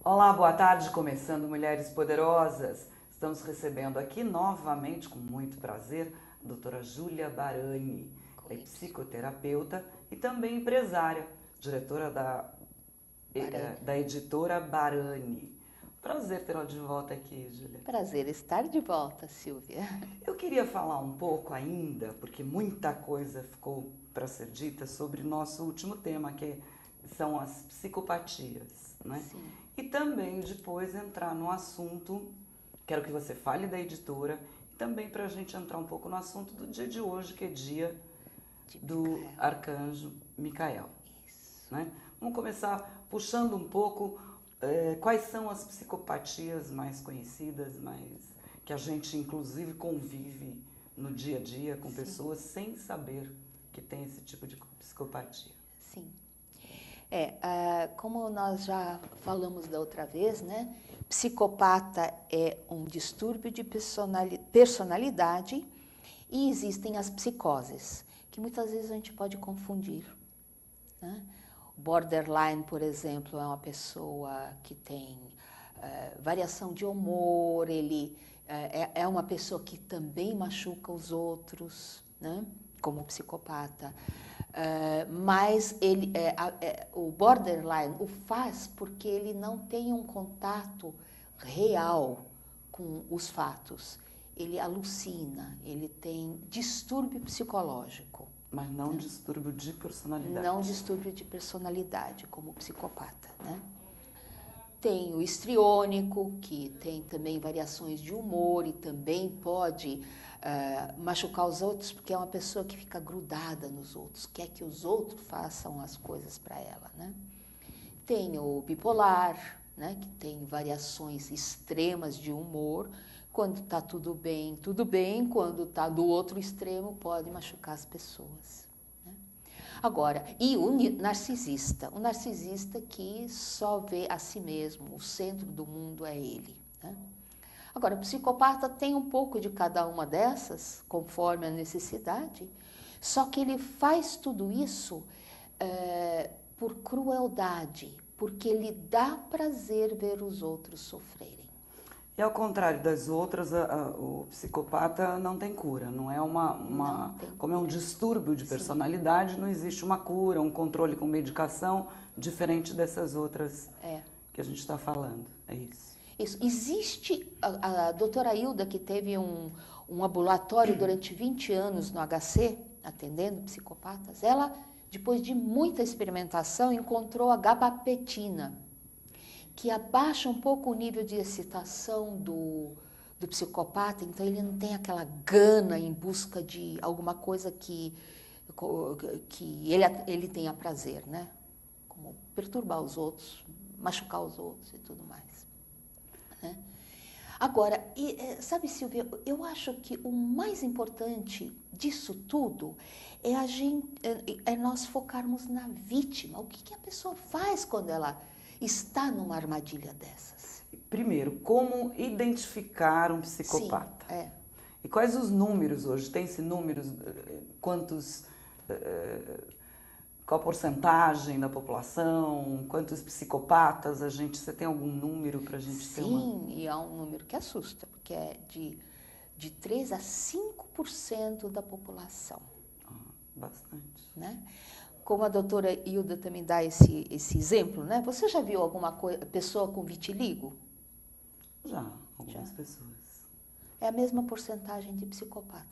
Olá, boa tarde, começando Mulheres Poderosas. Estamos recebendo aqui novamente, com muito prazer, a doutora Júlia Barani. Ela é psicoterapeuta e também empresária, diretora da editora Barani. Prazer tê-la de volta aqui, Júlia. Prazer estar de volta, Silvia. Eu queria falar um pouco ainda, porque muita coisa ficou para ser dita sobre nosso último tema, que são as psicopatias, né? Sim. E também depois entrar no assunto, quero que você fale da editora, e também para a gente entrar um pouco no assunto do dia de hoje, que é dia do Arcanjo Micael. Isso. Né? Vamos começar puxando um pouco quais são as psicopatias mais conhecidas, que a gente inclusive convive no dia a dia com pessoas sem saber que tem esse tipo de psicopatia. Sim. Como nós já falamos da outra vez, né? Psicopata é um distúrbio de personalidade e existem as psicoses, que muitas vezes a gente pode confundir, né? Borderline, por exemplo, é uma pessoa que tem variação de humor, ele é uma pessoa que também machuca os outros, né? Como psicopata. Mas o borderline o faz porque ele não tem um contato real com os fatos. Ele alucina, ele tem distúrbio psicológico. Mas não distúrbio de personalidade. Não distúrbio de personalidade, como o psicopata, né? Tem o histriônico, que tem também variações de humor e também pode machucar os outros, porque é uma pessoa que fica grudada nos outros, quer que os outros façam as coisas para ela, né? Tem o bipolar, né, que tem variações extremas de humor. Quando está tudo bem, quando está do outro extremo, pode machucar as pessoas. Né? Agora, e o narcisista que só vê a si mesmo, o centro do mundo é ele. Né? Agora, o psicopata tem um pouco de cada uma dessas, conforme a necessidade, só que ele faz tudo isso por crueldade, porque lhe dá prazer ver os outros sofrerem. E ao contrário das outras, o psicopata não tem cura, não é como é um distúrbio de personalidade, não existe uma cura, um controle com medicação, diferente dessas outras que a gente está falando, é isso. Isso. Existe a doutora Hilda, que teve um ambulatório durante 20 anos no HC, atendendo psicopatas, ela, depois de muita experimentação, encontrou a gabapentina, que abaixa um pouco o nível de excitação do psicopata, então ele não tem aquela gana em busca de alguma coisa que ele tenha prazer, né? Como perturbar os outros, machucar os outros e tudo mais. Né? Agora, sabe, Silvia, eu acho que o mais importante disso tudo é nós focarmos na vítima. O que a pessoa faz quando ela está numa armadilha dessas? Primeiro, como identificar um psicopata? Sim, E quais os números hoje? Tem-se números? Qual a porcentagem da população? Quantos psicopatas você tem algum número para a gente ter uma? Sim, e há um número que assusta, porque é de 3 a 5% da população. Bastante. Né? Como a doutora Hilda também dá esse exemplo, né? Você já viu alguma pessoa com vitiligo? Já, algumas pessoas. É a mesma porcentagem de psicopatas.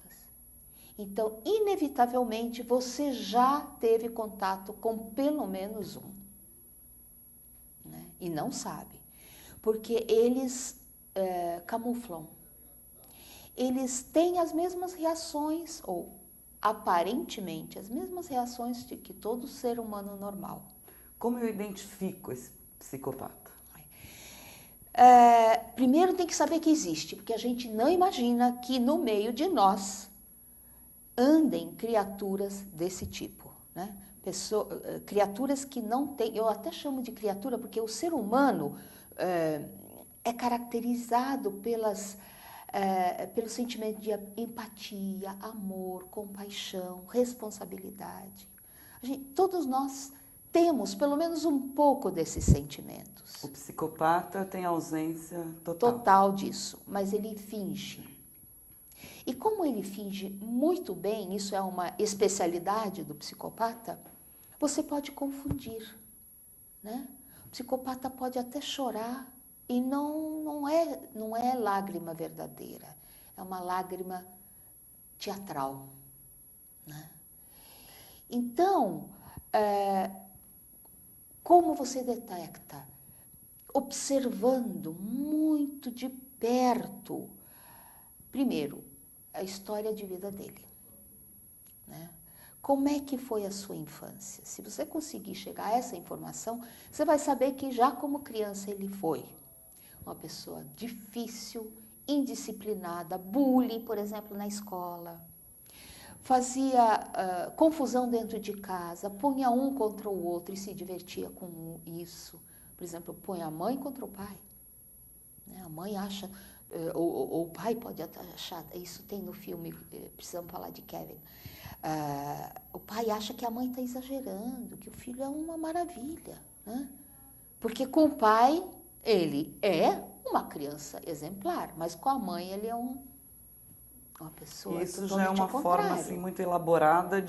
Então, inevitavelmente, você já teve contato com pelo menos um. Né? E não sabe. Porque eles camuflam. Eles têm as mesmas reações, ou aparentemente as mesmas reações de que todo ser humano normal. Como eu identifico esse psicopata? Primeiro tem que saber que existe, porque a gente não imagina que no meio de nós andem criaturas desse tipo, né? Criaturas que não têm, eu até chamo de criatura porque o ser humano é caracterizado pelo sentimento de empatia, amor, compaixão, responsabilidade. Todos nós temos pelo menos um pouco desses sentimentos. O psicopata tem ausência total. Total disso, mas ele finge. E como ele finge muito bem, isso é uma especialidade do psicopata, você pode confundir, né? O psicopata pode até chorar e não é lágrima verdadeira, é uma lágrima teatral, né? Então, como você detecta? Observando muito de perto, primeiro, a história de vida dele, né? Como é que foi a sua infância? Se você conseguir chegar a essa informação, você vai saber que já como criança ele foi uma pessoa difícil, indisciplinada, bullying, por exemplo, na escola. Fazia confusão dentro de casa, punha um contra o outro e se divertia com isso. Por exemplo, põe a mãe contra o pai. Né? A mãe acha, ou o pai pode achar, isso tem no filme, precisamos falar de Kevin. O pai acha que a mãe está exagerando, que o filho é uma maravilha. Né? Porque com o pai, ele é uma criança exemplar, mas com a mãe ele é uma pessoa isso totalmente já é uma ao contrário. forma assim, muito elaborada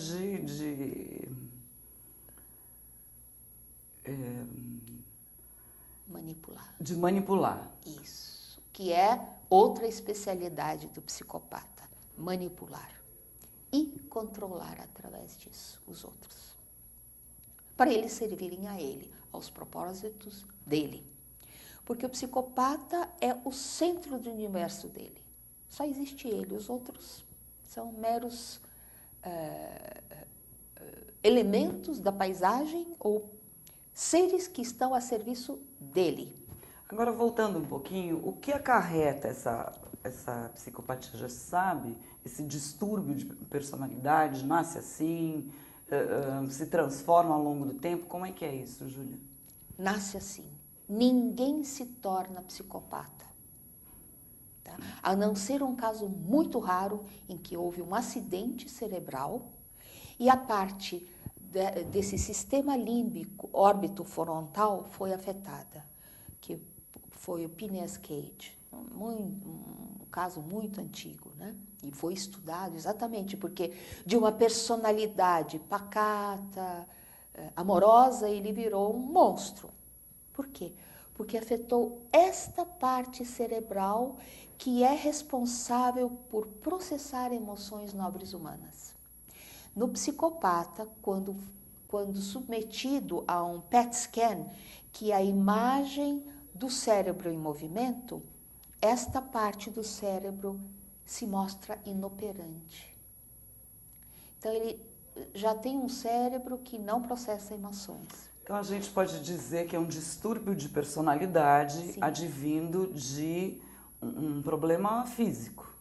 Manipular. de manipular. Isso, que é outra especialidade do psicopata, manipular e controlar através disso os outros, para eles servirem a ele, aos propósitos dele. Porque o psicopata é o centro do universo dele. Só existe ele, os outros são meros elementos da paisagem ou seres que estão a serviço dele. Agora, voltando um pouquinho, o que acarreta essa psicopatia? Já se sabe? Esse distúrbio de personalidade nasce assim, se transforma ao longo do tempo? Como é que é isso, Júlia? Nasce assim. Ninguém se torna psicopata. Tá? A não ser um caso muito raro em que houve um acidente cerebral e a parte desse sistema límbico, órbito frontal, foi afetada, que foi o Phineas Cage, um caso muito antigo, né? E foi estudado exatamente porque de uma personalidade pacata, amorosa, ele virou um monstro. Por quê? Porque afetou esta parte cerebral que é responsável por processar emoções nobres humanas. No psicopata, quando submetido a um PET scan, que é a imagem do cérebro em movimento, esta parte do cérebro se mostra inoperante. Então, ele já tem um cérebro que não processa emoções. Então, a gente pode dizer que é um distúrbio de personalidade Sim. advindo de um problema físico,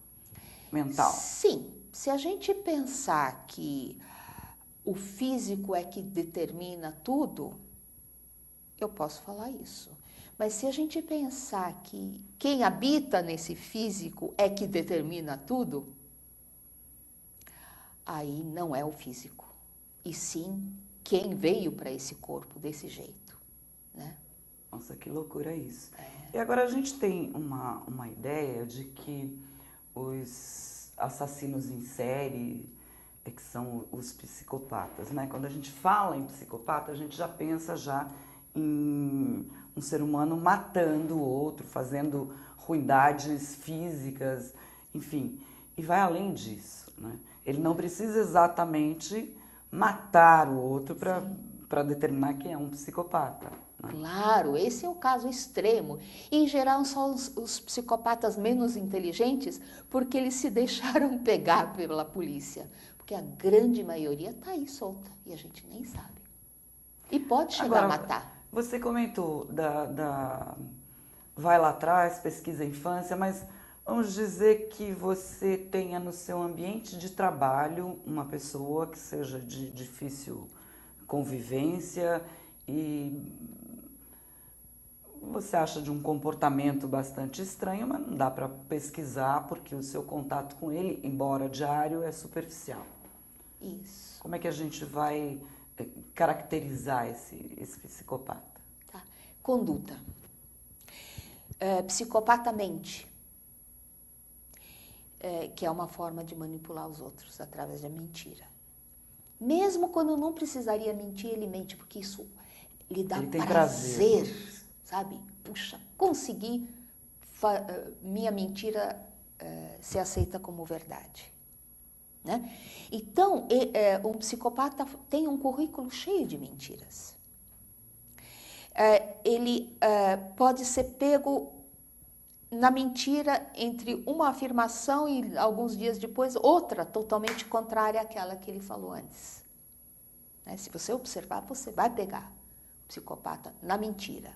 mental. Sim. Se a gente pensar que o físico é que determina tudo, eu posso falar isso. Mas se a gente pensar que quem habita nesse físico é que determina tudo, aí não é o físico, e sim quem veio para esse corpo desse jeito, né? Nossa, que loucura isso. E agora a gente tem uma ideia de que os assassinos em série que são os psicopatas, né? Quando a gente fala em psicopata, a gente já pensa já em um ser humano matando o outro, fazendo ruindades físicas, enfim. E vai além disso, né? Ele não precisa exatamente matar o outro para determinar que é um psicopata. Né? Claro, esse é o caso extremo. E, em geral, são os psicopatas menos inteligentes porque eles se deixaram pegar pela polícia. Porque a grande maioria está aí solta e a gente nem sabe. E pode chegar a matar. Você comentou vai lá atrás, pesquisa a infância, mas vamos dizer que você tenha no seu ambiente de trabalho uma pessoa que seja de difícil convivência e você acha de um comportamento bastante estranho, mas não dá para pesquisar porque o seu contato com ele, embora diário, é superficial. Isso. Como é que a gente vai caracterizar esse psicopata? Tá. Conduta. Psicopata mente, que é uma forma de manipular os outros através da mentira. Mesmo quando não precisaria mentir, ele mente, porque isso lhe dá prazer, sabe? Puxa, consegui minha mentira ser aceita como verdade. Né? Então, um psicopata tem um currículo cheio de mentiras. Ele pode ser pego na mentira entre uma afirmação e alguns dias depois outra totalmente contrária àquela que ele falou antes. Né? Se você observar, você vai pegar o psicopata na mentira.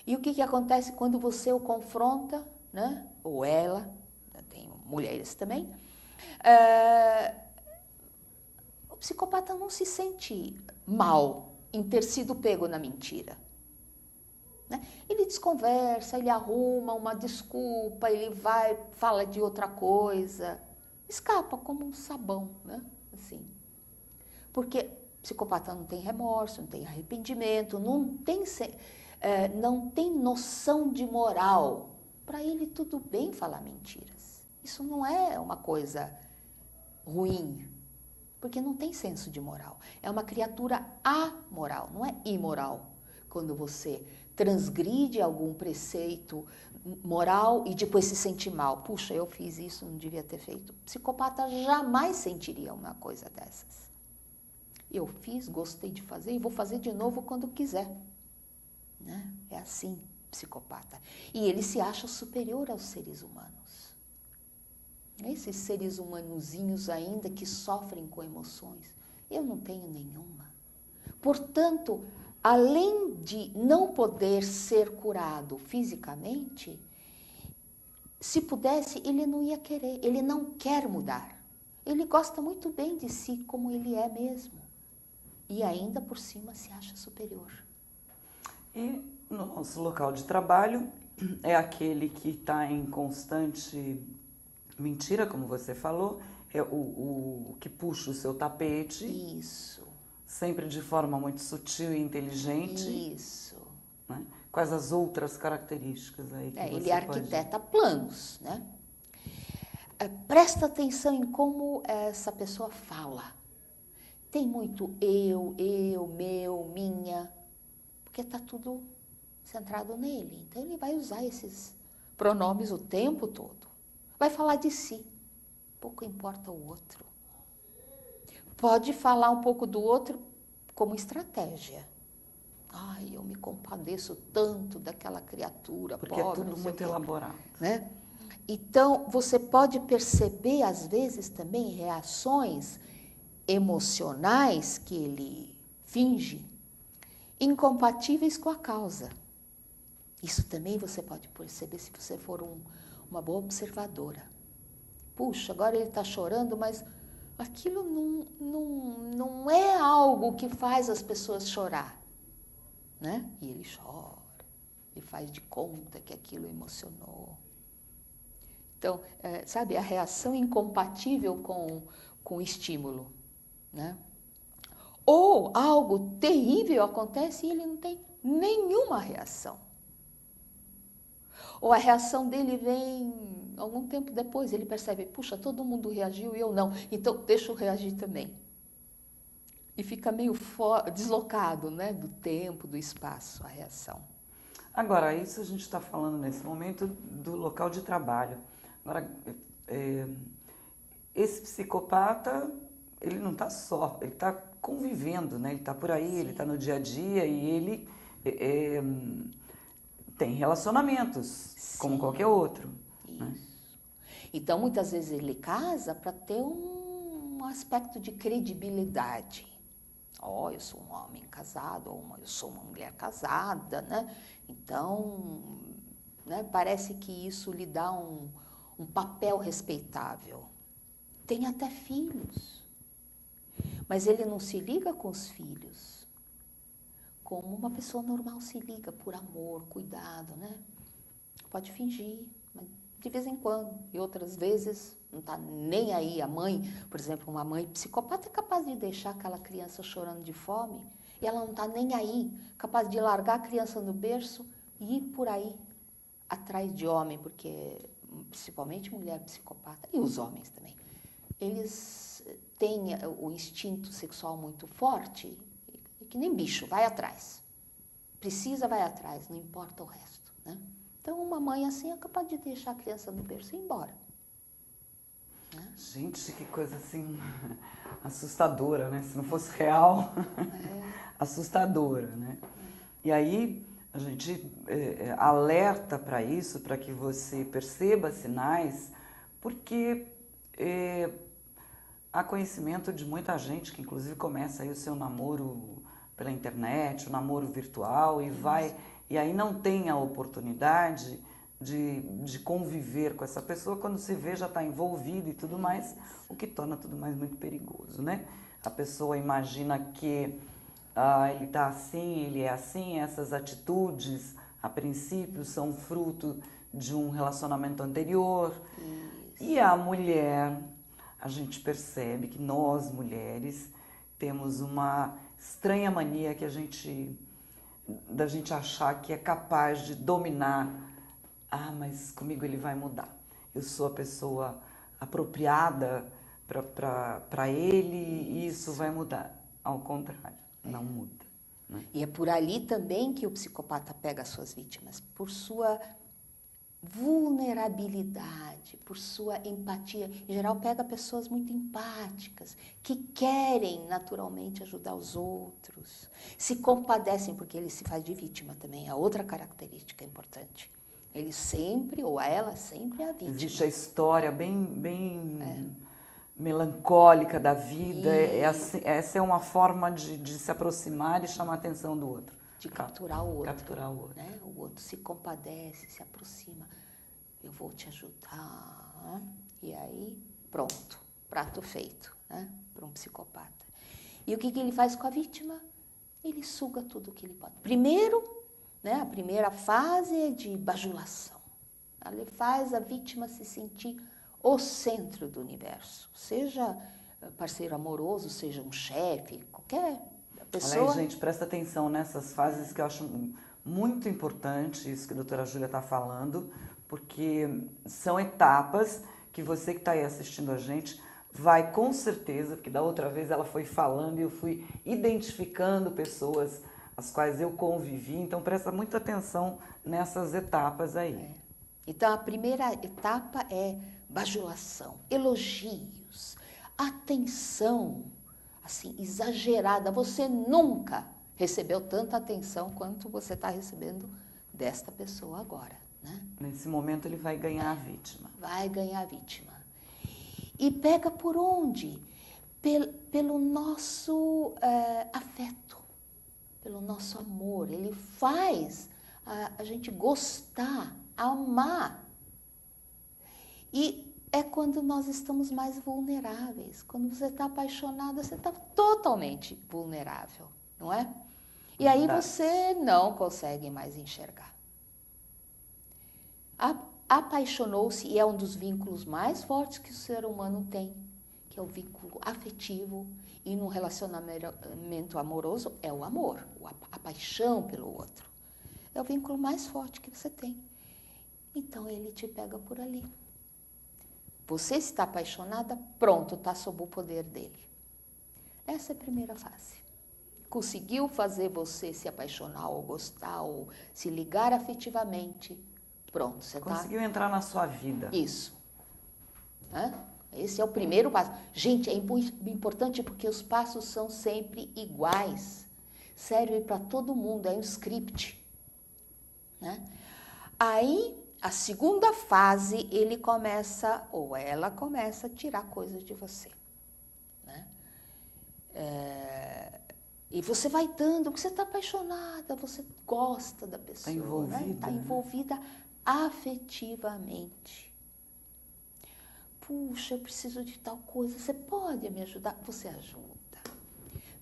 E o que acontece quando você o confronta, né? Ou ela, tem mulheres também, o psicopata não se sente mal em ter sido pego na mentira. Né? Ele desconversa, ele arruma uma desculpa, ele vai, fala de outra coisa, escapa como um sabão, né? Assim. Porque o psicopata não tem remorso, não tem arrependimento, não tem noção de moral. Para ele tudo bem falar mentiras. Isso não é uma coisa ruim, porque não tem senso de moral. É uma criatura amoral, não é imoral. Quando você transgride algum preceito moral e depois se sente mal. Puxa, eu fiz isso, não devia ter feito. O psicopata jamais sentiria uma coisa dessas. Eu fiz, gostei de fazer e vou fazer de novo quando quiser. Né? É assim, psicopata. E ele se acha superior aos seres humanos. Esses seres humanozinhos ainda que sofrem com emoções. Eu não tenho nenhuma. Portanto, além de não poder ser curado fisicamente, se pudesse, ele não ia querer, ele não quer mudar. Ele gosta muito bem de si como ele é mesmo. E ainda por cima se acha superior. E no nosso local de trabalho é aquele que está em constante mentira, como você falou, é o que puxa o seu tapete. Isso. Sempre de forma muito sutil e inteligente. Isso. Né? Quais as outras características aí que você ele arquiteta planos, né? Presta atenção em como essa pessoa fala. Tem muito eu, meu, minha, porque está tudo centrado nele. Então ele vai usar esses pronomes o tempo todo. Vai falar de si. Pouco importa o outro. Pode falar um pouco do outro como estratégia. Ai, eu me compadeço tanto daquela criatura porque pobre. Porque é tudo muito elaborado. Né? Então, você pode perceber, às vezes, também reações emocionais que ele finge incompatíveis com a causa. Isso também você pode perceber se você for uma boa observadora. Puxa, agora ele está chorando, mas aquilo não é algo que faz as pessoas chorar. Né? E ele chora, ele faz de conta que aquilo emocionou. Então, sabe, a reação incompatível com o estímulo. Né? Ou algo terrível acontece e ele não tem nenhuma reação. Ou a reação dele vem algum tempo depois, ele percebe, puxa, todo mundo reagiu e eu não, então deixa eu reagir também. E fica meio deslocado, né, do tempo, do espaço, a reação. Agora, isso a gente está falando nesse momento do local de trabalho. Agora, esse psicopata, ele não está só, ele está convivendo, né? Ele está por aí, Sim. Ele está no dia a dia e ele tem relacionamentos, Sim. Como qualquer outro. Isso. Né? Então, muitas vezes ele casa para ter um aspecto de credibilidade. Eu sou um homem casado, ou eu sou uma mulher casada, né? Então, né, parece que isso lhe dá um papel respeitável. Tem até filhos, mas ele não se liga com os filhos como uma pessoa normal se liga, por amor, cuidado, né? Pode fingir, mas de vez em quando, e outras vezes não está nem aí. A mãe, por exemplo, uma mãe psicopata é capaz de deixar aquela criança chorando de fome e ela não está nem aí, capaz de largar a criança no berço e ir por aí atrás de homem, porque principalmente mulher psicopata e os homens também, eles têm o instinto sexual muito forte, que nem bicho, vai atrás. Precisa, vai atrás, não importa o resto, né? Então, uma mãe assim é capaz de deixar a criança no berço e ir embora. Né? Gente, que coisa assim assustadora, né? Se não fosse real, assustadora, né? E aí a gente alerta para isso, para que você perceba sinais, porque há conhecimento de muita gente que inclusive começa aí o seu namoro pela internet, o namoro virtual e aí não tem a oportunidade de conviver com essa pessoa, quando se vê já está envolvido e tudo mais, o que torna tudo mais muito perigoso, né? A pessoa imagina que ele está assim, ele é assim, essas atitudes, a princípio, são fruto de um relacionamento anterior. E a mulher, a gente percebe que nós, mulheres, temos uma estranha mania da gente achar que é capaz de dominar. Mas comigo ele vai mudar. Eu sou a pessoa apropriada para ele e isso vai mudar. Ao contrário, não muda. Né? E é por ali também que o psicopata pega as suas vítimas, por sua vulnerabilidade, por sua empatia. Em geral, pega pessoas muito empáticas, que querem naturalmente ajudar os outros, se compadecem, porque ele se faz de vítima também, é outra característica importante. Ele sempre, ou ela sempre é a vítima. Existe a história bem melancólica da vida, essa é uma forma de se aproximar e chamar a atenção do outro. De capturar o outro. Capturar o outro. Né? O outro se compadece, se aproxima. Eu vou te ajudar. E aí, pronto, prato feito, né? Para um psicopata. E o que ele faz com a vítima? Ele suga tudo o que ele pode. Primeiro, né, a primeira fase é de bajulação. Ele faz a vítima se sentir o centro do universo. Seja parceiro amoroso, seja um chefe, qualquer pessoa. Olha aí, gente, presta atenção nessas fases que eu acho muito importante, isso que a doutora Júlia está falando, porque são etapas que você que está aí assistindo a gente vai com certeza, porque da outra vez ela foi falando e eu fui identificando pessoas as quais eu convivi, então presta muita atenção nessas etapas aí. Então a primeira etapa é bajulação, elogios, atenção, assim, exagerada. Você nunca recebeu tanta atenção quanto você está recebendo desta pessoa agora, né? Nesse momento ele vai ganhar a vítima. Vai ganhar a vítima. E pega por onde? Pelo nosso afeto, pelo nosso amor. Ele faz a gente gostar, amar. E é quando nós estamos mais vulneráveis. Quando você está apaixonada, você está totalmente vulnerável, não é? E aí você não consegue mais enxergar. Apaixonou-se e é um dos vínculos mais fortes que o ser humano tem, que é o vínculo afetivo, e no relacionamento amoroso é o amor, a paixão pelo outro. É o vínculo mais forte que você tem. Então ele te pega por ali. Você está apaixonada, pronto, está sob o poder dele. Essa é a primeira fase. Conseguiu fazer você se apaixonar ou gostar ou se ligar afetivamente, pronto, você conseguiu entrar na sua vida. Isso. Esse é o primeiro passo. Gente, é importante porque os passos são sempre iguais. Serve para todo mundo, é um script. Né? Aí, a segunda fase, ele começa, ou ela começa a tirar coisas de você. Né? E você vai dando, porque você está apaixonada, você gosta da pessoa. Está envolvida. Está envolvida afetivamente. Puxa, eu preciso de tal coisa, você pode me ajudar? Você ajuda.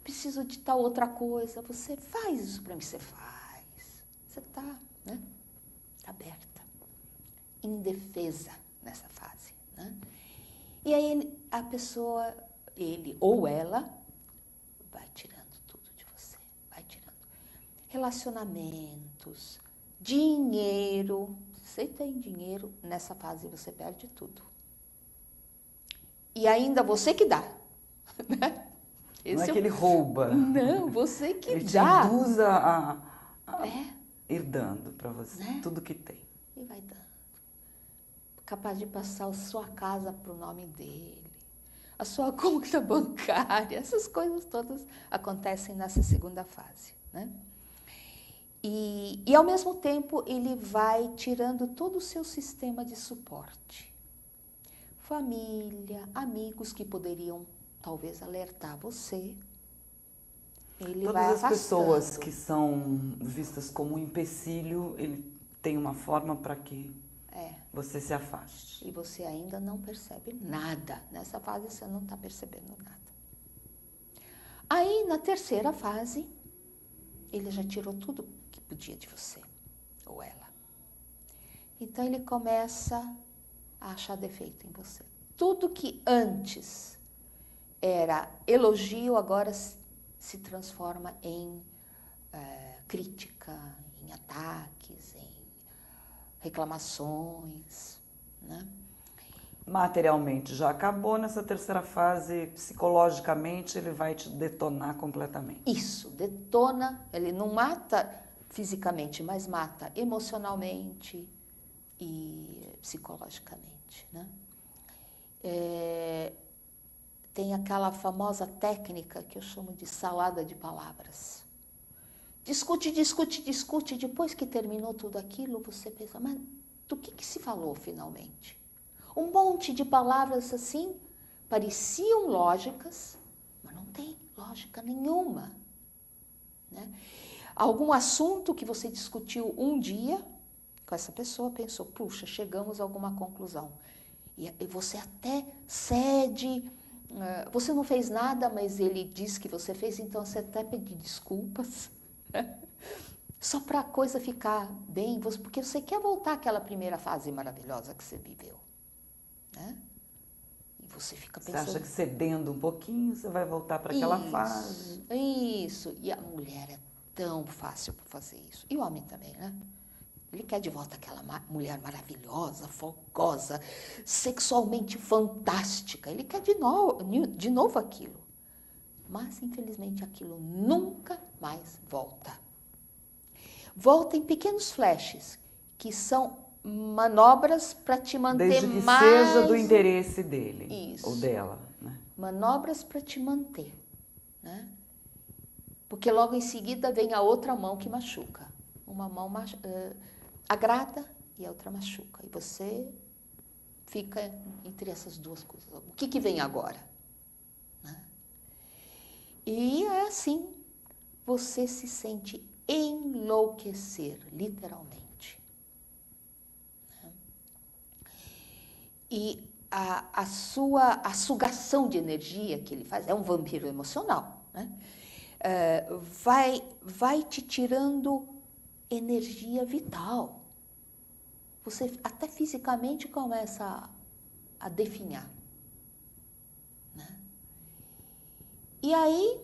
Preciso de tal outra coisa, você faz isso para mim, você faz. Você está, né? Está aberta. indefesa nessa fase, né? E aí a pessoa, ele ou ela, vai tirando tudo de você, vai tirando. Relacionamentos, dinheiro. Se você tem dinheiro, nessa fase você perde tudo. E ainda você que dá. Né? Não é que ele rouba. Não, você que ele dá. Ele te induz a É. ir dando para você, Né? tudo que tem. E vai dando. Capaz de passar a sua casa para o nome dele, a sua conta bancária, essas coisas todas acontecem nessa segunda fase, né? E ao mesmo tempo ele vai tirando todo o seu sistema de suporte. Família, amigos que poderiam talvez alertar você. Ele Todas vai as pessoas afastando. que são vistas como um empecilho, ele tem uma forma para que você se afaste. E você ainda não percebe nada. Nessa fase você não está percebendo nada. Aí na terceira fase, ele já tirou tudo que podia de você, ou ela. Então ele começa a achar defeito em você. Tudo que antes era elogio, agora se transforma em crítica, em ataques, em reclamações, né? Materialmente já acabou, nessa terceira fase, psicologicamente ele vai te detonar completamente. Isso, detona, ele não mata fisicamente, mas mata emocionalmente e psicologicamente, né? Tem aquela famosa técnica que eu chamo de salada de palavras. Discute, discute, discute, depois que terminou tudo aquilo, você pensa, mas do que se falou finalmente? Um monte de palavras assim, pareciam lógicas, mas não tem lógica nenhuma, né? Algum assunto que você discutiu um dia com essa pessoa, pensou, puxa, chegamos a alguma conclusão. E você até cede, você não fez nada, mas ele diz que você fez, então você até pede desculpas. Só para a coisa ficar bem, porque você quer voltar àquela primeira fase maravilhosa que você viveu, né? E você fica pensando... Você acha que cedendo um pouquinho, você vai voltar para aquela fase. Isso. E a mulher é tão fácil para fazer isso. E o homem também, né? Ele quer de volta aquela mulher maravilhosa, fogosa, sexualmente fantástica. Ele quer de novo aquilo. Mas, infelizmente, aquilo nunca mais volta. Volta em pequenos flashes, que são manobras para te manter Desde que mais... seja do interesse dele. Isso. Ou dela, né? Manobras para te manter, né? Porque logo em seguida vem a outra mão que machuca. Uma mão agrada e a outra machuca. E você fica entre essas duas coisas. O que vem agora? Né? E é assim, você se sente enlouquecer, literalmente. Né? E a sugação de energia que ele faz, é um vampiro emocional, né? Vai te tirando energia vital. Você até fisicamente começa a definhar. Né? E aí,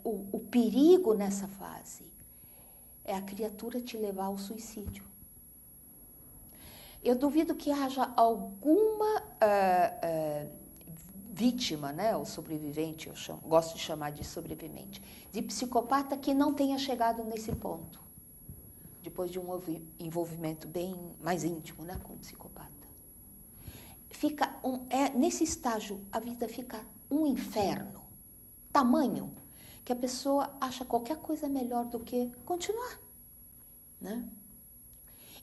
o perigo nessa fase é a criatura te levar ao suicídio. Eu duvido que haja alguma vítima, né, ou sobrevivente, gosto de chamar de sobrevivente, de psicopata que não tenha chegado nesse ponto, depois de um envolvimento bem mais íntimo, né, com o psicopata. Nesse estágio, a vida fica um inferno, tamanho, que a pessoa acha qualquer coisa melhor do que continuar, né?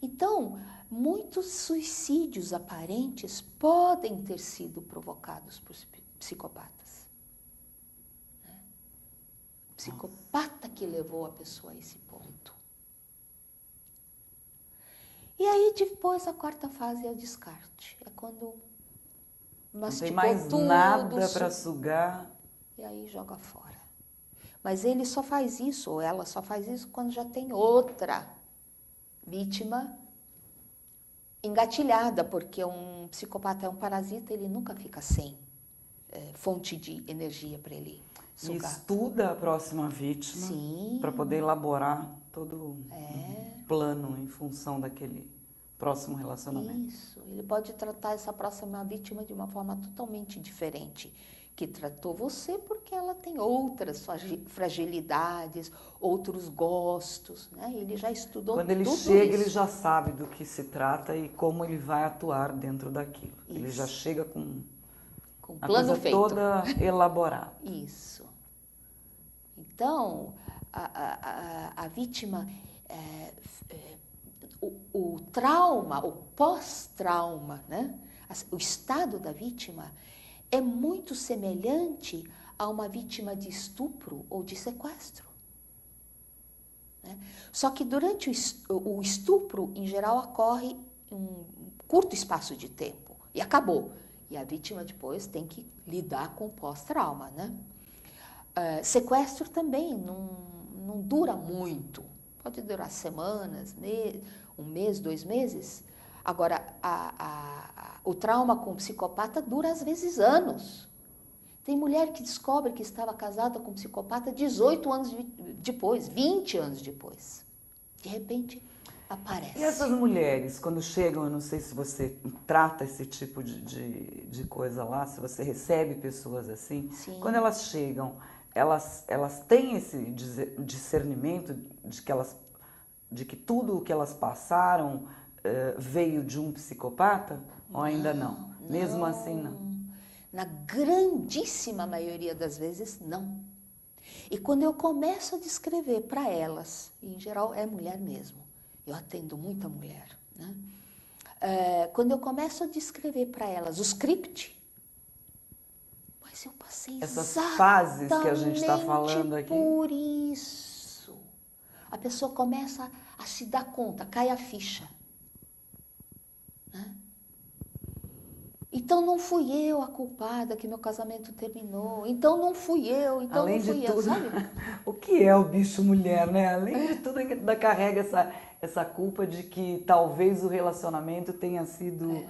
Então, muitos suicídios aparentes podem ter sido provocados por psicopatas. Né? O psicopata que levou a pessoa a esse ponto. E aí, depois, a quarta fase é o descarte. É quando não tem mais nada para sugar. E aí joga fora. Mas ele só faz isso, ou ela só faz isso, quando já tem outra vítima engatilhada, porque um psicopata é um parasita, ele nunca fica sem fonte de energia para ele E sugar. estuda a próxima vítima Sim. para poder elaborar todo um plano em função daquele próximo relacionamento. Isso, ele pode tratar essa próxima vítima de uma forma totalmente diferente que tratou você, porque ela tem outras fragilidades, outros gostos, né? Ele já estudou Quando ele tudo chega, isso. ele já sabe do que se trata e como ele vai atuar dentro daquilo. Isso. Ele já chega com a plano coisa feito. toda elaborada. Isso. Então, a vítima, o trauma, o pós-trauma, né? O estado da vítima é muito semelhante a uma vítima de estupro ou de sequestro. Né? Só que durante o estupro, em geral, ocorre em um curto espaço de tempo e acabou. E a vítima depois tem que lidar com o pós-trauma, né? Sequestro também não dura muito. Pode durar semanas, um mês, 2 meses. Agora, o trauma com o psicopata dura às vezes anos. Tem mulher que descobre que estava casada com um psicopata 18 anos depois, 20 anos depois. De repente, aparece. E essas mulheres, quando chegam, eu não sei se você trata esse tipo de coisa lá, se você recebe pessoas assim. Sim. Quando elas chegam, elas têm esse discernimento de que tudo o que elas passaram veio de um psicopata? Ou ainda não? Mesmo assim, não? Na grandíssima maioria das vezes, não. E quando eu começo a descrever para elas, e em geral é mulher mesmo, eu atendo muita mulher, né? Quando eu começo a descrever para elas o script, mas eu passei essas fases que a gente está exatamente falando aqui. por isso. A pessoa começa a se dar conta, cai a ficha. Né? Então não fui eu a culpada que meu casamento terminou. Então não fui eu, então Além não fui de eu, tudo, sabe? o que é o bicho mulher, né? Além de tudo, ainda carrega essa culpa de que talvez o relacionamento tenha sido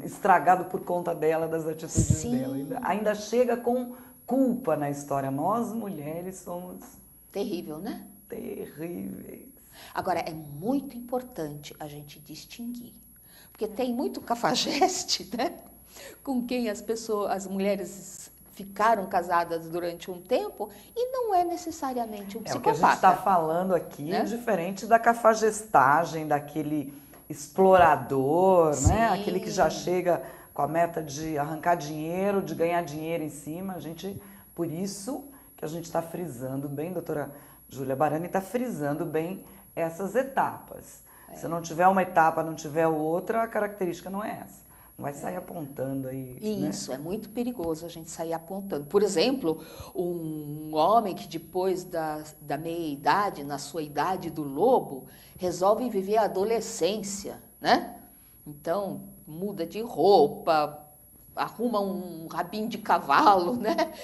estragado por conta dela, das atitudes Sim. dela. Ainda chega com culpa na história. Nós, mulheres, somos Terrível, né? terríveis. Agora, é muito importante a gente distinguir. Porque tem muito cafajeste, né? Com quem as mulheres ficaram casadas durante um tempo e não é necessariamente um psicopata. O que a gente está falando aqui, né? Diferente da cafagestagem, daquele explorador, né? Aquele que já chega com a meta de arrancar dinheiro, de ganhar dinheiro em cima. Por isso que a gente está frisando bem, doutora Júlia Barani está frisando bem essas etapas. Se não tiver uma etapa, não tiver outra, a característica não é essa. Não vai sair apontando aí. Isso, né? É muito perigoso a gente sair apontando. Por exemplo, um homem que depois da meia-idade, na sua idade do lobo, resolve viver a adolescência, né? Então, muda de roupa, arruma um rabinho de cavalo, né?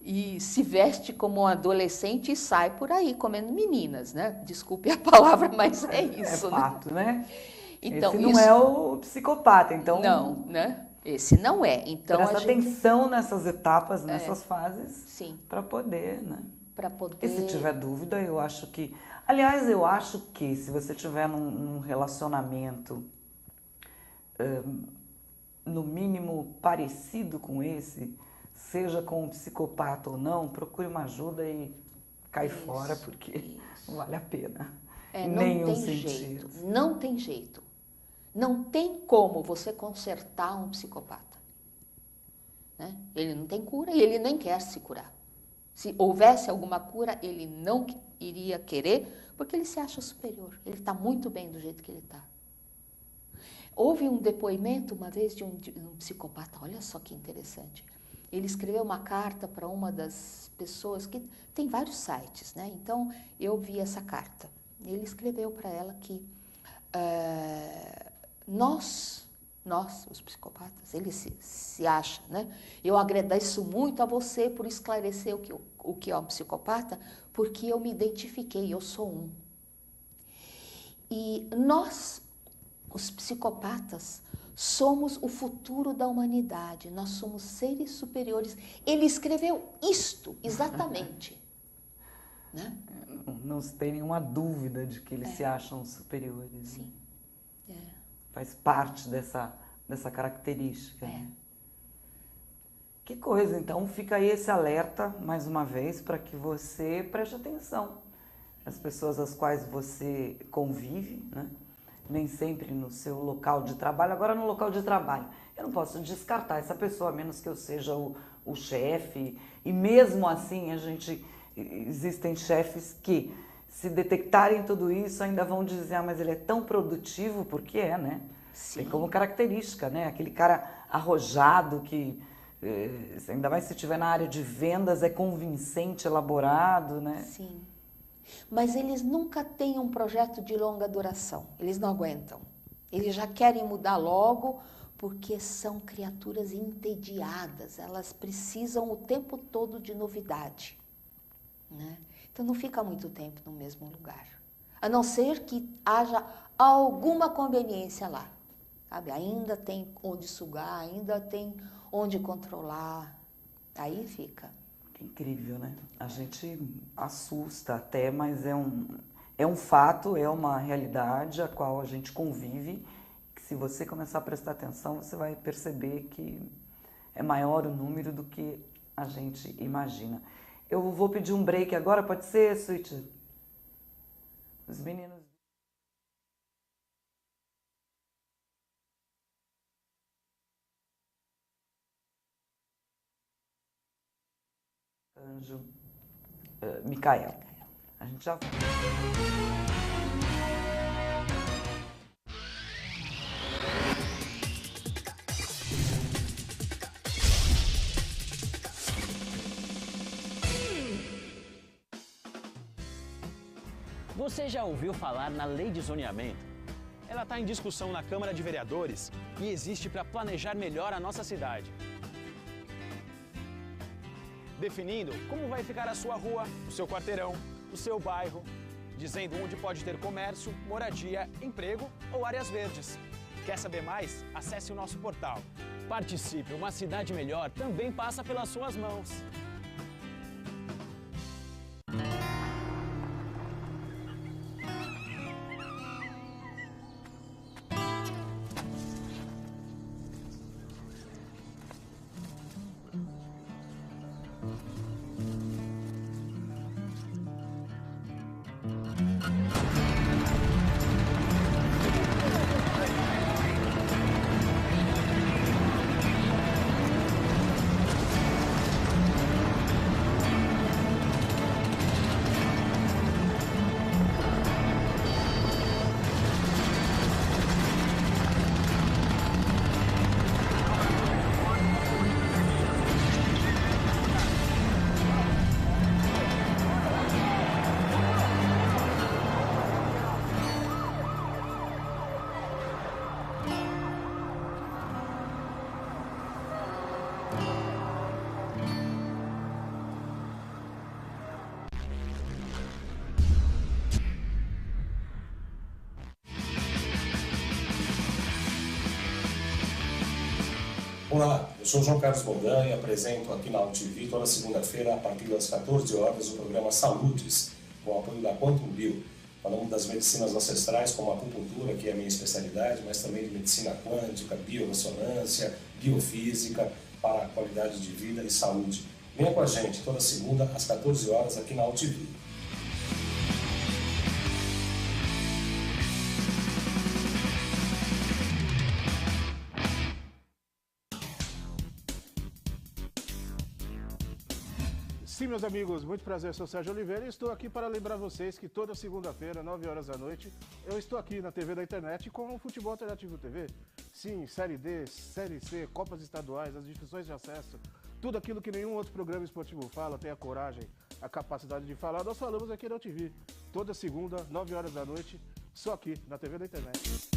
E se veste como um adolescente e sai por aí comendo meninas, né? Desculpe a palavra, mas é isso. É fato, né? Então, esse não é o psicopata, então... Não, né? Esse não é. Então, presta atenção nessas etapas, nessas fases, sim, para poder, né? Para poder... E se tiver dúvida, eu acho que... Aliás, eu acho que se você tiver num relacionamento, no mínimo parecido com esse, seja com um psicopata ou não, procure uma ajuda e cai fora, porque não vale a pena. Nenhum sentido. Não tem jeito. Não tem como você consertar um psicopata. Né? Ele não tem cura e ele nem quer se curar. Se houvesse alguma cura, ele não iria querer, porque ele se acha superior. Ele está muito bem do jeito que ele está. Houve um depoimento uma vez de um psicopata, olha só que interessante. Ele escreveu uma carta para uma das pessoas que tem vários sites, né? Então eu vi essa carta. Ele escreveu para ela que nós, os psicopatas, ele se acha, né? Eu agradeço muito a você por esclarecer o que é um psicopata, porque eu me identifiquei, eu sou um. E nós Os psicopatas somos o futuro da humanidade, nós somos seres superiores. Ele escreveu isto exatamente. Né? Não se tem nenhuma dúvida de que eles se acham superiores. Sim. Né? Faz parte dessa característica. Né? Que coisa, então fica aí esse alerta, mais uma vez, para que você preste atenção. As pessoas às quais você convive, né? Nem sempre no seu local de trabalho. Agora, no local de trabalho, eu não posso descartar essa pessoa, a menos que eu seja o chefe. E mesmo assim, existem chefes que, se detectarem tudo isso, ainda vão dizer, mas ele é tão produtivo, porque é, né? Sim. Tem como característica, né? Aquele cara arrojado que, ainda mais se estiver na área de vendas, é convincente, elaborado, né? Sim. Mas eles nunca têm um projeto de longa duração, eles não aguentam. Eles já querem mudar logo, porque são criaturas entediadas, elas precisam o tempo todo de novidade. Né? Então não fica muito tempo no mesmo lugar, a não ser que haja alguma conveniência lá. Sabe? Ainda tem onde sugar, ainda tem onde controlar, aí fica. Incrível, né? A gente assusta até, mas é um fato, é uma realidade a qual a gente convive, que se você começar a prestar atenção, você vai perceber que é maior o número do que a gente imagina. Eu vou pedir um break agora, pode ser, Suíte? Os meninos... Anjo, Micael. A gente já... Você já ouviu falar na Lei de Zoneamento? Ela está em discussão na Câmara de Vereadores e existe para planejar melhor a nossa cidade. Definindo como vai ficar a sua rua, o seu quarteirão, o seu bairro, dizendo onde pode ter comércio, moradia, emprego ou áreas verdes. Quer saber mais? Acesse o nosso portal. Participe, uma cidade melhor também passa pelas suas mãos. Olá, eu sou João Carlos Bondan e apresento aqui na UTV toda segunda-feira, a partir das 14 horas, o programa Saludes, com o apoio da Quantum Bio. Falamos das medicinas ancestrais, como a acupuntura, que é a minha especialidade, mas também de medicina quântica, biorressonância, biofísica, para a qualidade de vida e saúde. Venha com a gente toda segunda, às 14 horas, aqui na UTV. Sim, meus amigos, muito prazer, eu sou Sérgio Oliveira e estou aqui para lembrar vocês que toda segunda-feira, 9 horas da noite, eu estou aqui na TV da internet com o Futebol Alternativo TV. Sim, Série D, Série C, Copas Estaduais, as discussões de acesso, tudo aquilo que nenhum outro programa esportivo fala, tem a coragem, a capacidade de falar, nós falamos aqui na UTV. Toda segunda, 9 horas da noite, só aqui na TV da internet.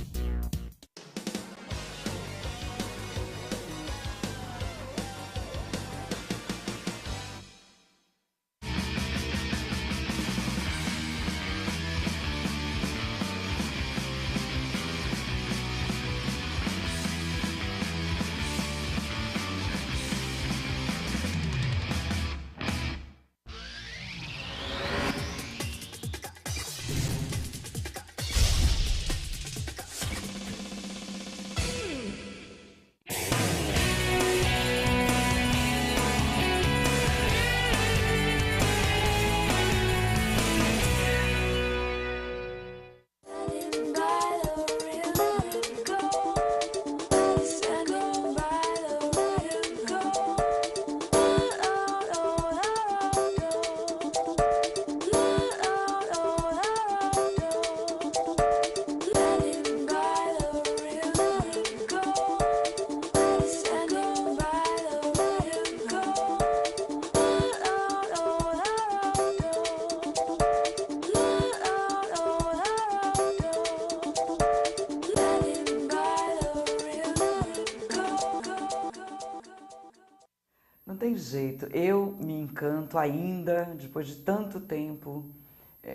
tem jeito. Eu me encanto ainda, depois de tanto tempo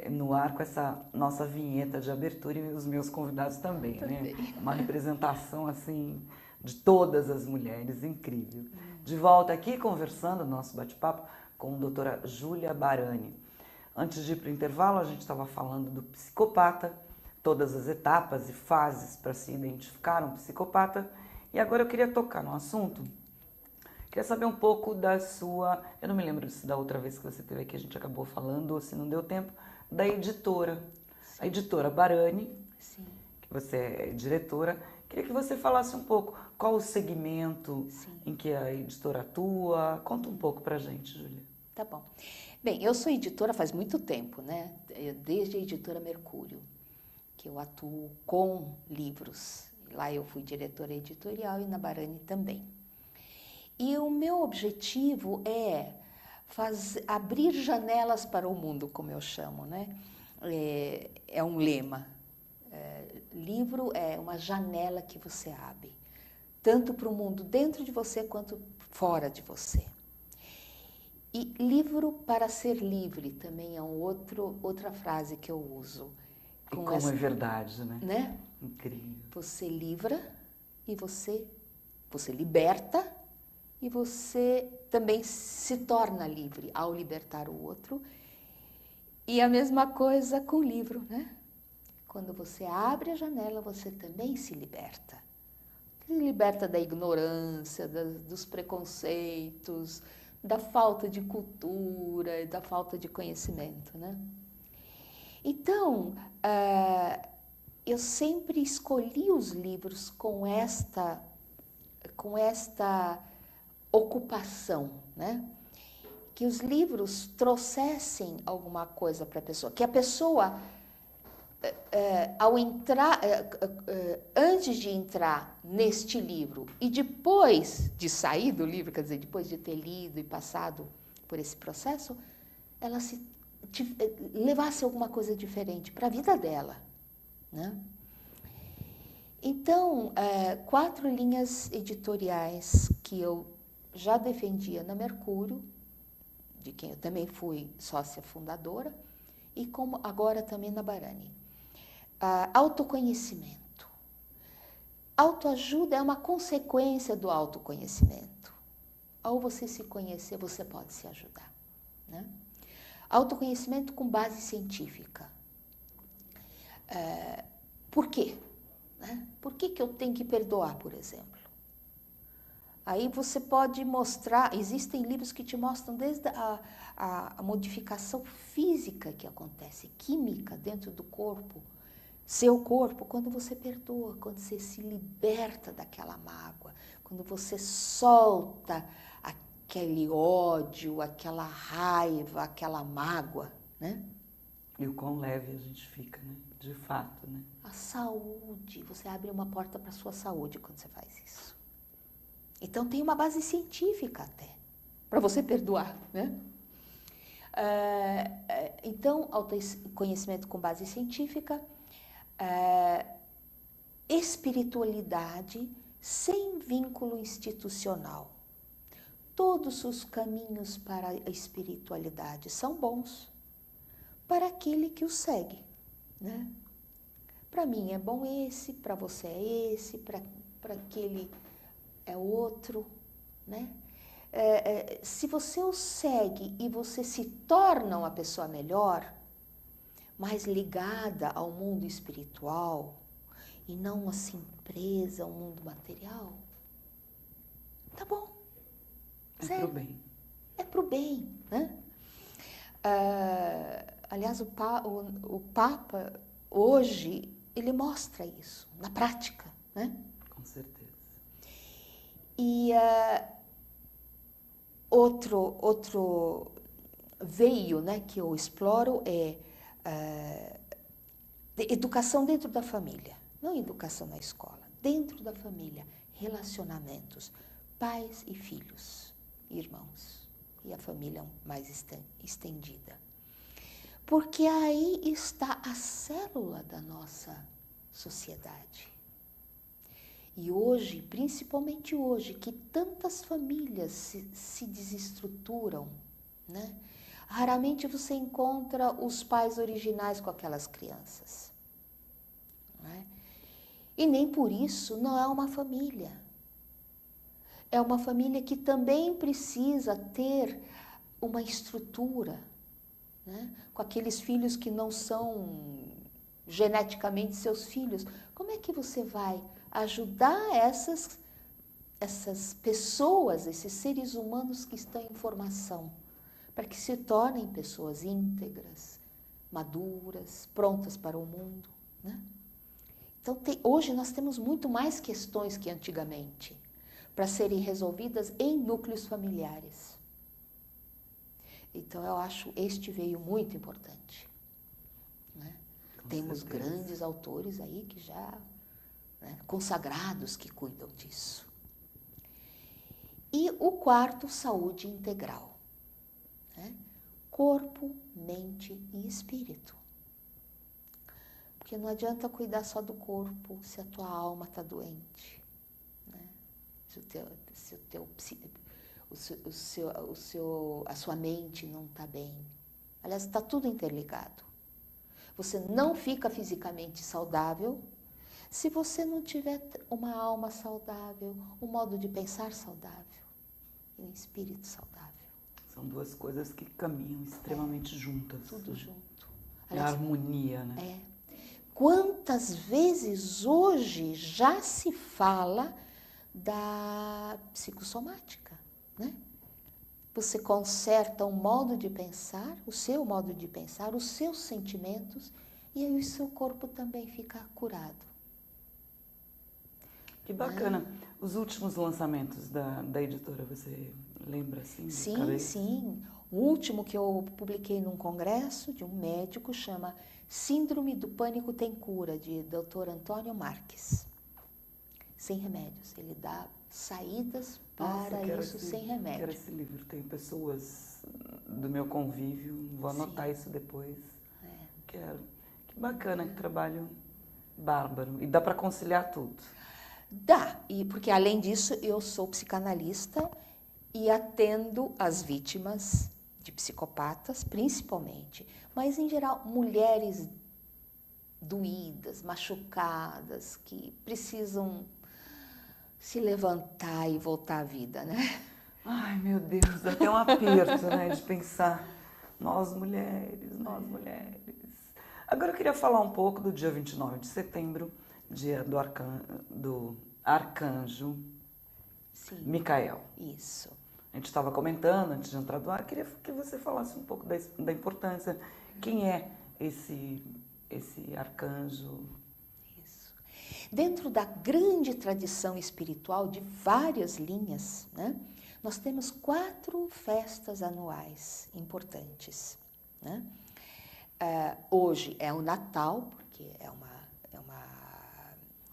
no ar, com essa nossa vinheta de abertura e os meus convidados também, né? Uma representação, assim, de todas as mulheres, incrível. De volta aqui, conversando, nosso bate-papo, com a doutora Júlia Barani. Antes de ir para o intervalo, a gente estava falando do psicopata, todas as etapas e fases para se identificar um psicopata. E agora eu queria tocar no assunto. Queria saber um pouco da sua... Eu não me lembro se da outra vez que você esteve aqui a gente acabou falando, ou se não deu tempo, da editora. Sim. A editora Barani, sim, que você é diretora. Queria que você falasse um pouco qual o segmento, sim, em que a editora atua. Conta um pouco pra gente, Júlia. Tá bom. Bem, eu sou editora faz muito tempo, né? Desde a editora Mercúrio, que eu atuo com livros. Lá eu fui diretora editorial e na Barani também. E o meu objetivo é abrir janelas para o mundo, como eu chamo, né? É um lema. Livro é uma janela que você abre, tanto para o mundo dentro de você quanto fora de você. E livro para ser livre também é outra frase que eu uso. E como é verdade, né? Incrível. Você livra e você liberta e você também se torna livre ao libertar o outro. E a mesma coisa com o livro, né? Quando você abre a janela, você também se liberta. Se liberta da ignorância, dos preconceitos, da falta de cultura, da falta de conhecimento, né? Então, eu sempre escolhi os livros com esta ocupação, né? Que os livros trouxessem alguma coisa para a pessoa, que a pessoa, ao entrar, antes de entrar neste livro e depois de sair do livro, quer dizer, depois de ter lido e passado por esse processo, ela levasse alguma coisa diferente para a vida dela, né? Então, 4 linhas editoriais que eu já defendia na Mercúrio, de quem eu também fui sócia fundadora, e como agora também na Barani. Autoconhecimento. Autoajuda é uma consequência do autoconhecimento. Ao você se conhecer, você pode se ajudar, né? Autoconhecimento com base científica. Por quê? Né? Por que eu tenho que perdoar, por exemplo? Aí você pode mostrar, existem livros que te mostram desde a modificação física que acontece, química dentro do corpo, seu corpo, quando você perdoa, quando você se liberta daquela mágoa, quando você solta aquele ódio, aquela raiva, aquela mágoa, né? E o quão leve a gente fica, né? De fato, né? A saúde, você abre uma porta para a sua saúde quando você faz isso. Então tem uma base científica até, para você perdoar, né? Então, autoconhecimento com base científica, espiritualidade sem vínculo institucional. Todos os caminhos para a espiritualidade são bons para aquele que o segue, né? Para mim é bom esse, para você é esse, para aquele é outro, né? Se você o segue e você se torna uma pessoa melhor, mais ligada ao mundo espiritual e não assim presa ao mundo material, tá bom. É pro bem. É pro bem, né? Aliás, o Papa, hoje, ele mostra isso, na prática, né? Com certeza. E outro veio, né, que eu exploro é educação dentro da família, não educação na escola, dentro da família, relacionamentos, pais e filhos, irmãos, e a família mais estendida. Porque aí está a célula da nossa sociedade. E hoje, principalmente hoje, que tantas famílias se desestruturam, né? Raramente você encontra os pais originais com aquelas crianças, né? E nem por isso não é uma família. É uma família que também precisa ter uma estrutura, né? Com aqueles filhos que não são geneticamente seus filhos. Como é que você vai ajudar essas pessoas, esses seres humanos que estão em formação, para que se tornem pessoas íntegras, maduras, prontas para o mundo, né? Então, hoje nós temos muito mais questões que antigamente para serem resolvidas em núcleos familiares. Então, eu acho este veio muito importante, né? Temos grandes autores aí que já, né, consagrados que cuidam disso. E o quarto, saúde integral, né? Corpo, mente e espírito. Porque não adianta cuidar só do corpo se a tua alma está doente, né? A sua mente não está bem. Aliás, está tudo interligado. Você não fica fisicamente saudável se você não tiver uma alma saudável, um modo de pensar saudável e um espírito saudável. São duas coisas que caminham extremamente juntas. Tudo junto. A harmonia, né? Quantas vezes hoje já se fala da psicossomática, né? Você conserta um modo de pensar, o seu modo de pensar, os seus sentimentos, e aí o seu corpo também fica curado. Que bacana. Os últimos lançamentos da editora, você lembra assim? Sim, sim. O último que eu publiquei num congresso de um médico chama Síndrome do Pânico Tem Cura, de Dr. Antônio Marques. Sem remédios. Ele dá saídas para isso sem remédio. Quero esse livro. Tem pessoas do meu convívio, vou anotar isso depois. Quero. Que bacana, que trabalho bárbaro. E dá para conciliar tudo. Dá, porque além disso eu sou psicanalista e atendo as vítimas de psicopatas, principalmente, mas em geral mulheres doídas, machucadas, que precisam se levantar e voltar à vida, né? Ai, meu Deus, dá até um aperto, né, de pensar, nós mulheres. Agora eu queria falar um pouco do dia 29 de setembro, dia do arcanjo Micael. Isso. A gente estava comentando antes de entrar do ar, queria que você falasse um pouco da importância. Quem é esse arcanjo? Isso. Dentro da grande tradição espiritual de várias linhas, né, nós temos 4 festas anuais importantes, né? Hoje é o Natal, porque é uma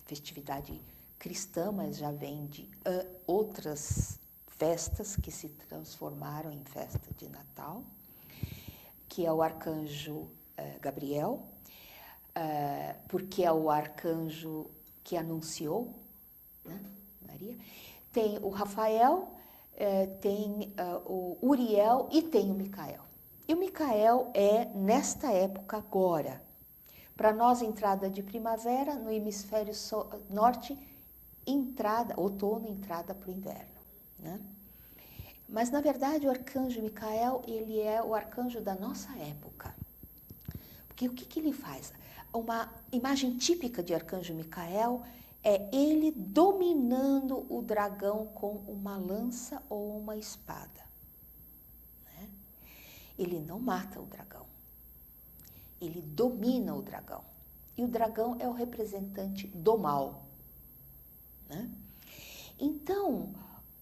festividade cristã, mas já vem de outras festas que se transformaram em festa de Natal, que é o arcanjo Gabriel, porque é o arcanjo que anunciou, né, Maria. Tem o Rafael, tem o Uriel e tem o Micael. E o Micael é, nesta época agora, para nós entrada de primavera, no hemisfério norte, outono, entrada para o inverno, né? Mas, na verdade, o arcanjo Micael, ele é o arcanjo da nossa época. Porque o que ele faz? Uma imagem típica de arcanjo Micael é ele dominando o dragão com uma lança ou uma espada, né? Ele não mata o dragão. Ele domina o dragão. E o dragão é o representante do mal, né? Então,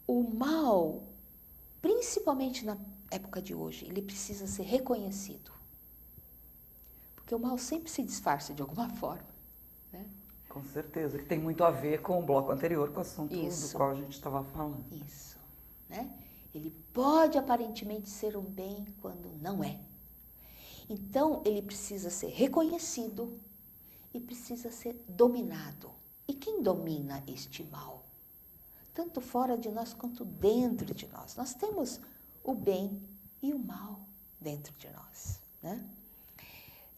o mal, principalmente na época de hoje, ele precisa ser reconhecido. Porque o mal sempre se disfarça de alguma forma, né? Com certeza, que tem muito a ver com o bloco anterior, com o assunto do qual a gente estava falando. Isso, né? Ele pode aparentemente ser um bem quando não é. Então, ele precisa ser reconhecido e precisa ser dominado. E quem quem domina este mal? Tanto fora de nós quanto dentro de nós. Nós temos o bem e o mal dentro de nós, né?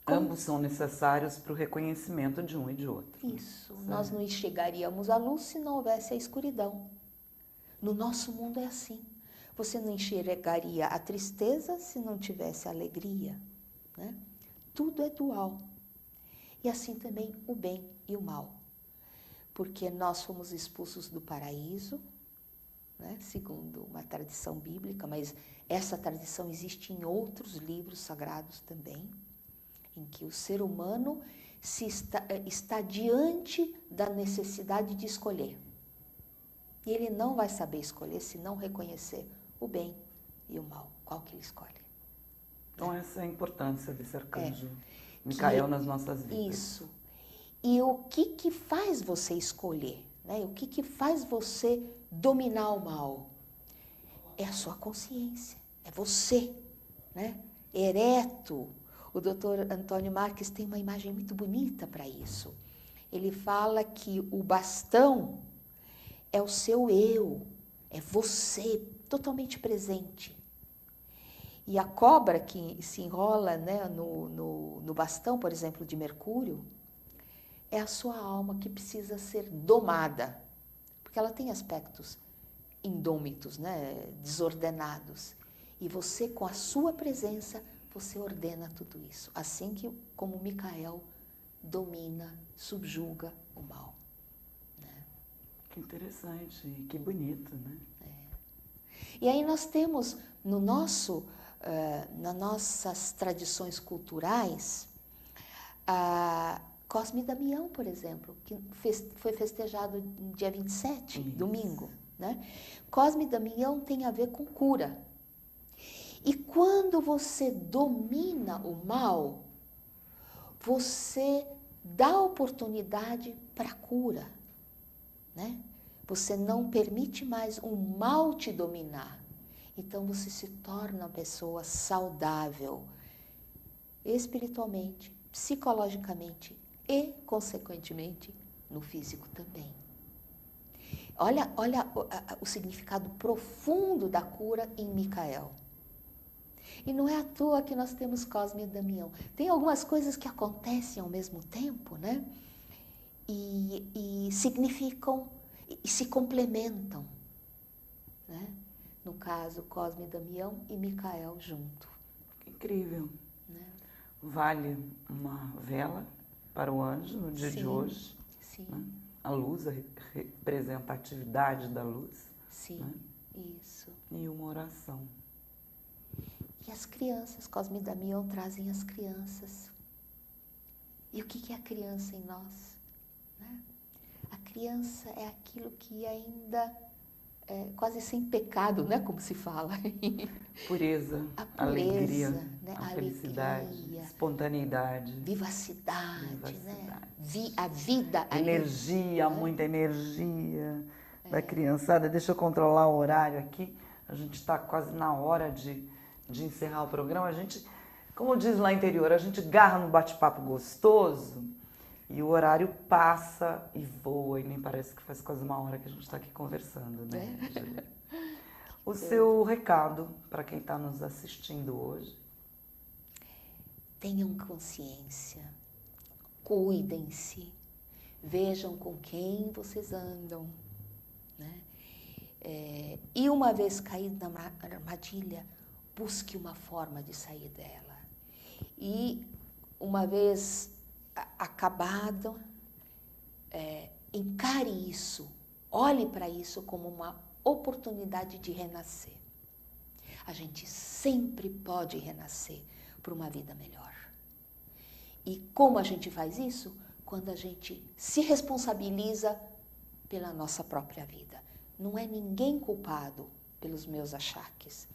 Ambos são necessários para o reconhecimento de um e de outro. Isso. Nós não enxergaríamos a luz se não houvesse a escuridão. No nosso mundo é assim. Você não enxergaria a tristeza se não tivesse a alegria, né? Tudo é dual. E assim também o bem e o mal. Porque nós fomos expulsos do paraíso, né? Segundo uma tradição bíblica, mas essa tradição existe em outros livros sagrados também, em que o ser humano está diante da necessidade de escolher. E ele não vai saber escolher se não reconhecer o bem e o mal. Qual que ele escolhe? Então essa é a importância desse arcanjo Micael nas nossas vidas. Isso. E o que faz você escolher? Né? O que faz você dominar o mal? É a sua consciência, é você, né? Ereto. O doutor Antônio Marques tem uma imagem muito bonita para isso. Ele fala que o bastão é o seu eu, é você, totalmente presente. E a cobra que se enrola, né, no bastão, por exemplo, de Mercúrio, é a sua alma que precisa ser domada, porque ela tem aspectos indômitos, né, desordenados. E você, com a sua presença, você ordena tudo isso. Assim que, como Micael domina, subjuga o mal. Né? Que interessante, que bonito, né? E aí nós temos no nosso, nas nossas tradições culturais, a Cosme e Damião, por exemplo, que foi festejado no dia 27, domingo. Né? Cosme e Damião tem a ver com cura. E quando você domina o mal, você dá oportunidade para a cura. Né? Você não permite mais o mal te dominar. Então você se torna uma pessoa saudável, espiritualmente, psicologicamente e, consequentemente, no físico também. Olha o significado profundo da cura em Micael. E não é à toa que nós temos Cosme e Damião. Tem algumas coisas que acontecem ao mesmo tempo, né? E significam e se complementam, né? No caso, Cosme e Damião e Micael junto. Incrível. Né? Vale uma vela para o anjo no dia de hoje. Sim. Né? A luz, a representatividade da luz. Sim, né? Isso. E uma oração. E as crianças, Cosme e Damião trazem as crianças. E o que é a criança em nós? Né? A criança é aquilo que ainda é quase sem pecado, né? Como se fala. Pureza, A pureza, alegria, né? a felicidade, alegria, espontaneidade. Vivacidade, né? A vida. Energia, muita energia da criançada. Deixa eu controlar o horário aqui. A gente está quase na hora de encerrar o programa. A gente, como diz lá no interior, a gente garra no bate-papo gostoso e o horário passa e voa e nem parece que faz quase uma hora que a gente está aqui conversando, né, Júlia? O seu recado para quem está nos assistindo hoje? Tenham consciência, cuidem-se, vejam com quem vocês andam, né? E uma vez caído na armadilha, busque uma forma de sair dela. E uma vez acabado, encare isso, olhe para isso como uma oportunidade de renascer. A gente sempre pode renascer para uma vida melhor. E como a gente faz isso? Quando a gente se responsabiliza pela nossa própria vida. Não é ninguém culpado pelos meus achaques.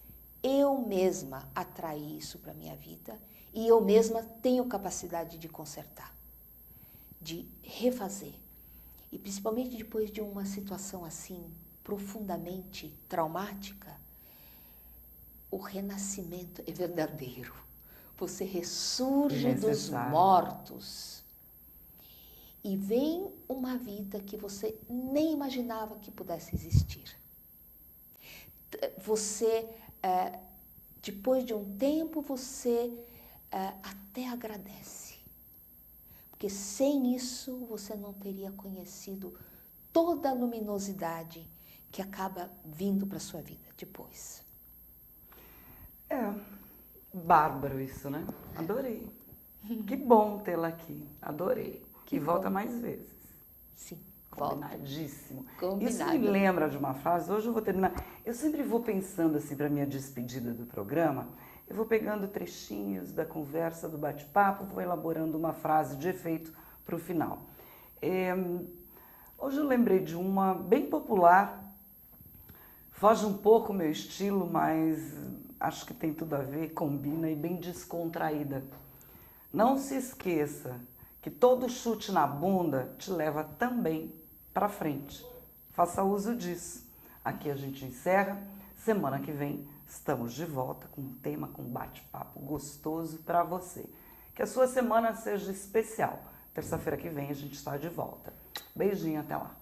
Eu mesma atraí isso para a minha vida e eu mesma tenho capacidade de consertar, de refazer. E principalmente depois de uma situação assim, profundamente traumática, o renascimento é verdadeiro. Você ressurge dos mortos e vem uma vida que você nem imaginava que pudesse existir. Você, depois de um tempo, você até agradece. Porque sem isso você não teria conhecido toda a luminosidade que acaba vindo para a sua vida depois. Bárbaro isso, né? Adorei. Que bom tê-la aqui. Adorei. Que volta bom. mais vezes. Sim, Combinadíssimo. Combinado. Isso me lembra de uma frase, hoje eu vou terminar. Eu sempre vou pensando assim para minha despedida do programa, eu vou pegando trechinhos da conversa, do bate-papo, vou elaborando uma frase de efeito para o final. Hoje eu lembrei de uma bem popular, foge um pouco o meu estilo, mas acho que tem tudo a ver, combina e bem descontraída. Não se esqueça que todo chute na bunda te leva também para frente. Faça uso disso. Aqui a gente encerra. Semana que vem estamos de volta com um tema, com um bate-papo gostoso para você. Que a sua semana seja especial. Terça-feira que vem a gente está de volta. Beijinho, até lá.